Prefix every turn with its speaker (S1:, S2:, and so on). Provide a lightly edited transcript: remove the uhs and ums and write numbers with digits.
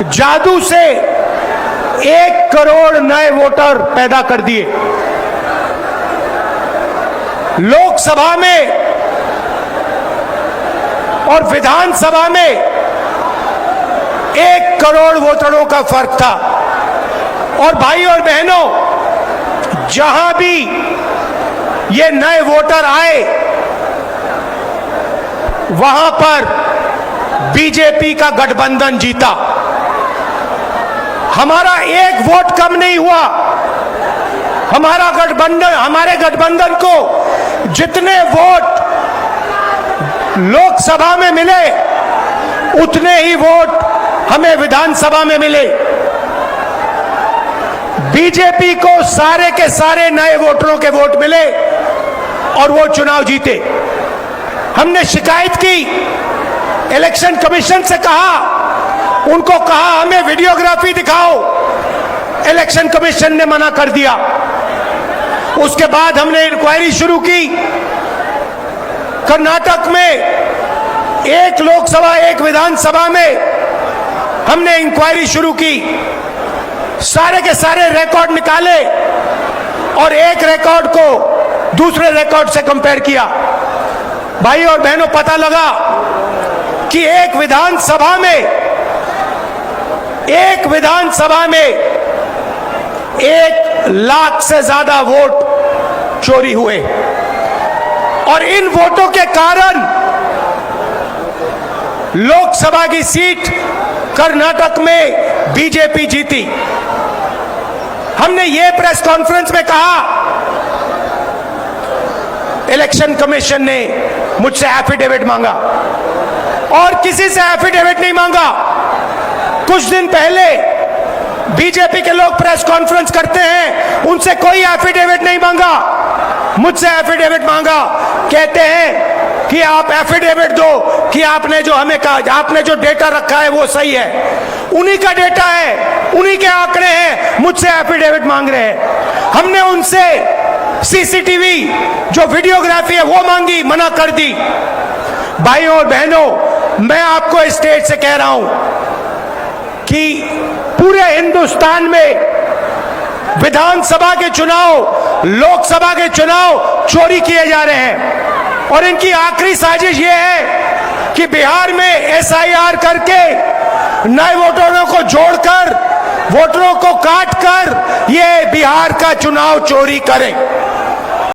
S1: जादू से 1 करोड़ नए वोटर पैदा कर दिए। लोकसभा में और विधानसभा में 1 करोड़ वोटरों का फर्क था। और भाई और बहनों, जहां भी ये नए वोटर आए वहां पर बीजेपी का गठबंधन जीता। हमारा 1 वोट कम नहीं हुआ। हमारे गठबंधन को जितने वोट लोकसभा में मिले उतने ही वोट हमें विधानसभा में मिले। बीजेपी को सारे के सारे नए वोटरों के वोट मिले और वो चुनाव जीते। हमने शिकायत की, इलेक्शन कमीशन से कहा, उनको कहा हमें वीडियोग्राफी दिखाओ, इलेक्शन कमीशन ने मना कर दिया। उसके बाद हमने इंक्वायरी शुरू की। कर्नाटक में 1 लोकसभा 1 विधानसभा में हमने इंक्वायरी शुरू की, सारे के सारे रिकॉर्ड निकाले और एक रिकॉर्ड को दूसरे रिकॉर्ड से कंपेयर किया। भाई और बहनों, पता लगा कि एक विधानसभा में 1 लाख से ज्यादा वोट चोरी हुए और इन वोटों के कारण लोकसभा की सीट कर्नाटक में बीजेपी जीती। हमने ये प्रेस कॉन्फ्रेंस में कहा, इलेक्शन कमीशन ने मुझसे एफिडेविट मांगा और किसी से एफिडेविट नहीं मांगा। कुछ दिन पहले बीजेपी के लोग प्रेस कॉन्फ्रेंस करते हैं, उनसे कोई एफिडेविट नहीं मांगा, मुझसे एफिडेविट मांगा। कहते हैं कि आप एफिडेविट दो कि आपने जो हमें कहा, आपने जो डेटा रखा है वो सही है। उन्हीं का डेटा है, उन्हीं के आंकड़े हैं, मुझसे एफिडेविट मांग रहे हैं। हमने उनसे सीसीटीवी जो वीडियोग्राफी है वो मांगी, मना कर दी। भाइयों और बहनों, मैं आपको इस स्टेज से कह रहा हूं कि पूरे हिंदुस्तान में विधानसभा के चुनाव, लोकसभा के चुनाव चोरी किए जा रहे हैं और इनकी आखिरी साजिश ये है कि बिहार में एसआईआर करके नए वोटरों को जोड़कर, वोटरों को काटकर ये बिहार का चुनाव चोरी करें।